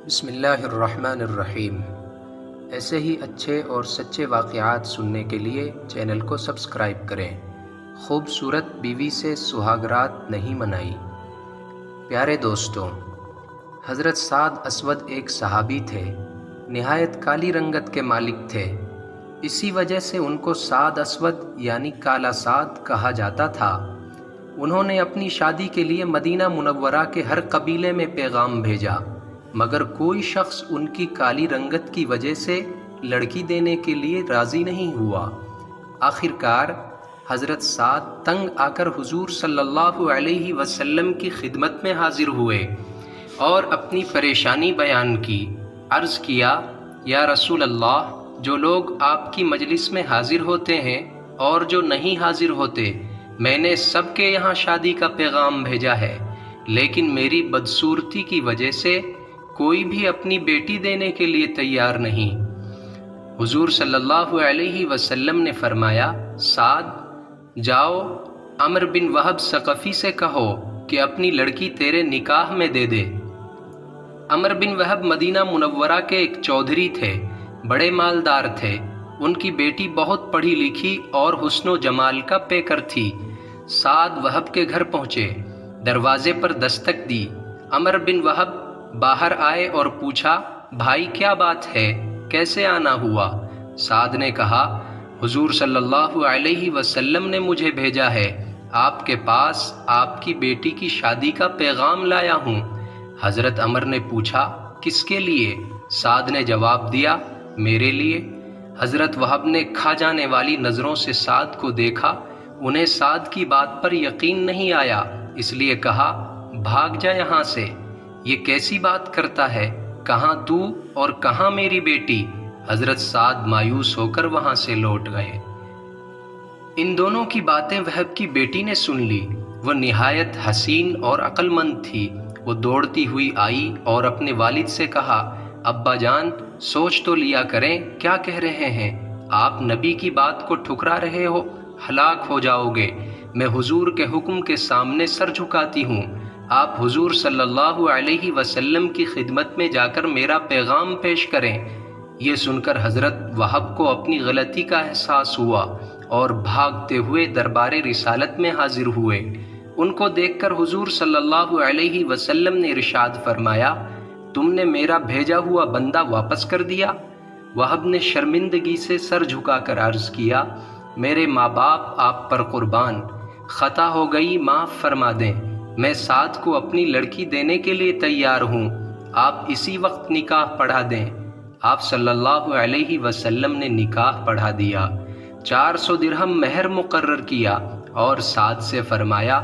بسم اللہ الرحمن الرحیم۔ ایسے ہی اچھے اور سچے واقعات سننے کے لیے چینل کو سبسکرائب کریں۔ خوبصورت بیوی سے سہاگ رات نہیں منائی۔ پیارے دوستوں، حضرت سعد اسود ایک صحابی تھے، نہایت کالی رنگت کے مالک تھے۔ اسی وجہ سے ان کو سعد اسود یعنی کالا سعد کہا جاتا تھا۔ انہوں نے اپنی شادی کے لیے مدینہ منورہ کے ہر قبیلے میں پیغام بھیجا، مگر کوئی شخص ان کی کالی رنگت کی وجہ سے لڑکی دینے کے لیے راضی نہیں ہوا۔ آخرکار حضرت سعد تنگ آ کر حضور صلی اللہ علیہ وسلم کی خدمت میں حاضر ہوئے اور اپنی پریشانی بیان کی۔ عرض کیا، یا رسول اللہ، جو لوگ آپ کی مجلس میں حاضر ہوتے ہیں اور جو نہیں حاضر ہوتے، میں نے سب کے یہاں شادی کا پیغام بھیجا ہے، لیکن میری بدصورتی کی وجہ سے کوئی بھی اپنی بیٹی دینے کے لیے تیار نہیں۔ حضور صلی اللہ علیہ وسلم نے فرمایا، سعد، جاؤ عمر بن وہب ثقفی سے کہو کہ اپنی لڑکی تیرے نکاح میں دے دے۔ عمر بن وہب مدینہ منورہ کے ایک چودھری تھے، بڑے مالدار تھے۔ ان کی بیٹی بہت پڑھی لکھی اور حسن و جمال کا پیکر تھی۔ سعد وہب کے گھر پہنچے، دروازے پر دستک دی۔ عمر بن وہب باہر آئے اور پوچھا، بھائی کیا بات ہے، کیسے آنا ہوا؟ سعد نے کہا، حضور صلی اللہ علیہ وسلم نے مجھے بھیجا ہے، آپ کے پاس آپ کی بیٹی کی شادی کا پیغام لایا ہوں۔ حضرت عمر نے پوچھا، کس کے لیے؟ سعد نے جواب دیا، میرے لیے۔ حضرت وہب نے کھا جانے والی نظروں سے سعد کو دیکھا۔ انہیں سعد کی بات پر یقین نہیں آیا، اس لیے کہا، بھاگ جا یہاں سے، یہ کیسی بات کرتا ہے، کہاں تو اور کہاں میری بیٹی؟ حضرت سعد مایوس ہو کر وہاں سے لوٹ گئے۔ ان دونوں کی باتیں وہب کی بیٹی نے سن لی۔ وہ نہایت حسین اور عقل مند تھی۔ وہ دوڑتی ہوئی آئی اور اپنے والد سے کہا، ابا جان، سوچ تو لیا کریں، کیا کہہ رہے ہیں؟ آپ نبی کی بات کو ٹھکرا رہے ہو، ہلاک ہو جاؤ گے۔ میں حضور کے حکم کے سامنے سر جھکاتی ہوں، آپ حضور صلی اللہ علیہ وسلم کی خدمت میں جا کر میرا پیغام پیش کریں۔ یہ سن کر حضرت وہب کو اپنی غلطی کا احساس ہوا اور بھاگتے ہوئے دربار رسالت میں حاضر ہوئے۔ ان کو دیکھ کر حضور صلی اللہ علیہ وسلم نے ارشاد فرمایا، تم نے میرا بھیجا ہوا بندہ واپس کر دیا؟ وہب نے شرمندگی سے سر جھکا کر عرض کیا، میرے ماں باپ آپ پر قربان، خطا ہو گئی، معاف فرما دیں۔ میں سعد کو اپنی لڑکی دینے کے لیے تیار ہوں، آپ اسی وقت نکاح پڑھا دیں۔ آپ صلی اللہ علیہ وسلم نے نکاح پڑھا دیا، 400 درہم مہر مقرر کیا اور سعد سے فرمایا،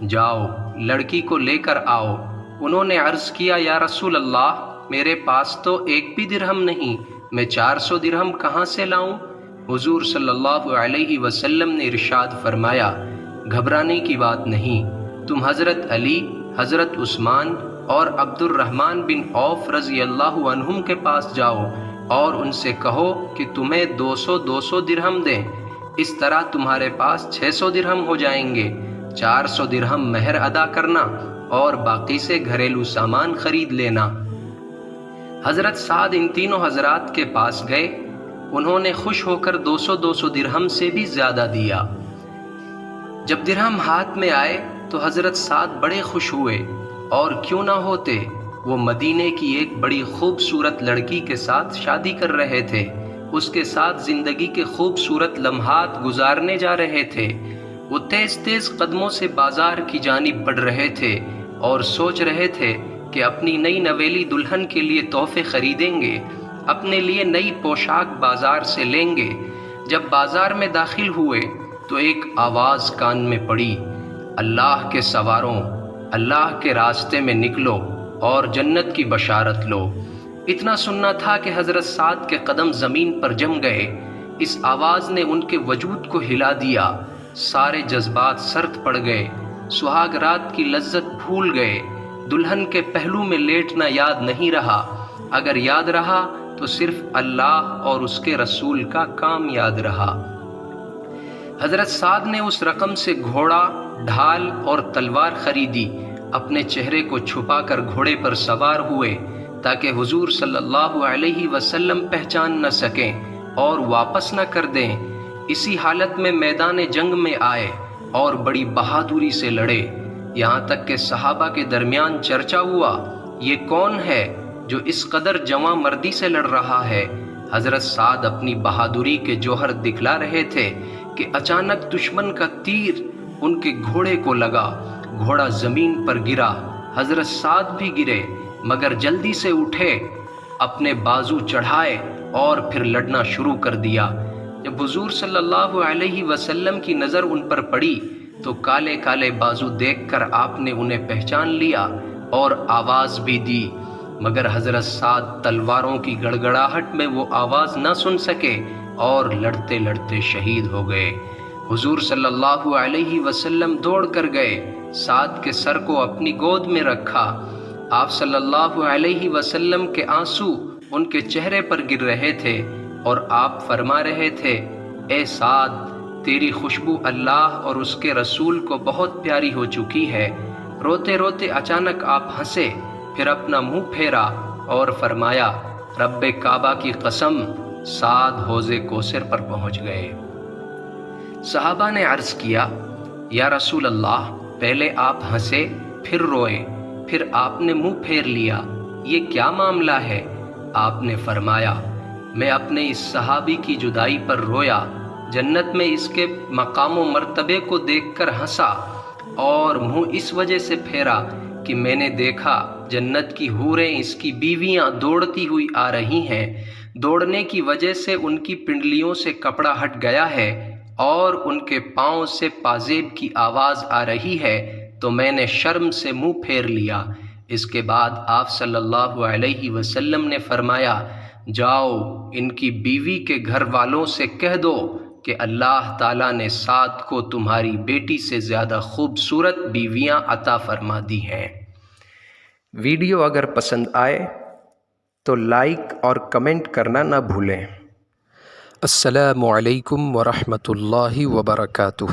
جاؤ لڑکی کو لے کر آؤ۔ انہوں نے عرض کیا، یا رسول اللہ، میرے پاس تو ایک بھی درہم نہیں، میں 400 درہم کہاں سے لاؤں؟ حضور صلی اللہ علیہ وسلم نے ارشاد فرمایا، گھبرانے کی بات نہیں، تم حضرت علی، حضرت عثمان اور عبد الرحمن بن عوف رضی اللہ عنہم کے پاس جاؤ اور ان سے کہو کہ تمہیں 200 درہم دیں، اس طرح تمہارے پاس 600 درہم ہو جائیں گے۔ 400 درہم مہر ادا کرنا اور باقی سے گھریلو سامان خرید لینا۔ حضرت سعد ان تینوں حضرات کے پاس گئے، انہوں نے خوش ہو کر 200 درہم سے بھی زیادہ دیا۔ جب درہم ہاتھ میں آئے تو حضرت سعد بڑے خوش ہوئے، اور کیوں نہ ہوتے، وہ مدینے کی ایک بڑی خوبصورت لڑکی کے ساتھ شادی کر رہے تھے، اس کے ساتھ زندگی کے خوبصورت لمحات گزارنے جا رہے تھے۔ وہ تیز تیز قدموں سے بازار کی جانب بڑھ رہے تھے اور سوچ رہے تھے کہ اپنی نئی نویلی دلہن کے لیے تحفے خریدیں گے، اپنے لیے نئی پوشاک بازار سے لیں گے۔ جب بازار میں داخل ہوئے تو ایک آواز کان میں پڑی، اللہ کے سواروں، اللہ کے راستے میں نکلو اور جنت کی بشارت لو۔ اتنا سننا تھا کہ حضرت سعد کے قدم زمین پر جم گئے۔ اس آواز نے ان کے وجود کو ہلا دیا، سارے جذبات سرد پڑ گئے، سہاگ رات کی لذت بھول گئے۔ دلہن کے پہلو میں لیٹنا یاد نہیں رہا، اگر یاد رہا تو صرف اللہ اور اس کے رسول کا کام یاد رہا۔ حضرت سعد نے اس رقم سے گھوڑا، ڈھال اور تلوار خریدی، اپنے چہرے کو چھپا کر گھوڑے پر سوار ہوئے، تاکہ حضور صلی اللہ علیہ وسلم پہچان نہ سکیں اور واپس نہ کر دیں۔ اسی حالت میں میدان جنگ میں آئے اور بڑی بہادری سے لڑے، یہاں تک کہ صحابہ کے درمیان چرچا ہوا، یہ کون ہے جو اس قدر جواں مردی سے لڑ رہا ہے؟ حضرت سعد اپنی بہادری کے جوہر دکھلا رہے تھے کہ اچانک دشمن کا تیر ان کے گھوڑے کو لگا، گھوڑا زمین پر گرا، حضرت سعد بھی گرے مگر جلدی سے اٹھے، اپنے بازو چڑھائے اور پھر لڑنا شروع کر دیا۔ جب حضور صلی اللہ علیہ وسلم کی نظر ان پر پڑی تو کالے کالے بازو دیکھ کر آپ نے انہیں پہچان لیا اور آواز بھی دی، مگر حضرت سعد تلواروں کی گڑگڑاہٹ میں وہ آواز نہ سن سکے اور لڑتے لڑتے شہید ہو گئے۔ حضور صلی اللہ علیہ وسلم دوڑ کر گئے، سعد کے سر کو اپنی گود میں رکھا۔ آپ صلی اللہ علیہ وسلم کے آنسو ان کے چہرے پر گر رہے تھے اور آپ فرما رہے تھے، اے سعد، تیری خوشبو اللہ اور اس کے رسول کو بہت پیاری ہو چکی ہے۔ روتے روتے اچانک آپ ہنسے، پھر اپنا منہ پھیرا اور فرمایا، رب کعبہ کی قسم، سعد حوض کوثر پر پہنچ گئے۔ صحابہ نے عرض کیا، یا رسول اللہ، پہلے آپ ہنسے پھر روئے، پھر آپ نے منہ پھیر لیا، یہ کیا معاملہ ہے؟ آپ نے فرمایا، میں اپنے اس صحابی کی جدائی پر رویا، جنت میں اس کے مقام و مرتبے کو دیکھ کر ہنسا اور منہ اس وجہ سے پھیرا کہ میں نے دیکھا جنت کی حوریں اس کی بیویاں دوڑتی ہوئی آ رہی ہیں، دوڑنے کی وجہ سے ان کی پنڈلیوں سے کپڑا ہٹ گیا ہے اور ان کے پاؤں سے پازیب کی آواز آ رہی ہے، تو میں نے شرم سے منہ پھیر لیا۔ اس کے بعد آپ صلی اللہ علیہ وسلم نے فرمایا، جاؤ ان کی بیوی کے گھر والوں سے کہہ دو کہ اللہ تعالیٰ نے سعد کو تمہاری بیٹی سے زیادہ خوبصورت بیویاں عطا فرما دی ہیں۔ ویڈیو اگر پسند آئے تو لائک اور کمنٹ کرنا نہ بھولیں۔ السلام علیکم ورحمۃ اللہ وبرکاتہ۔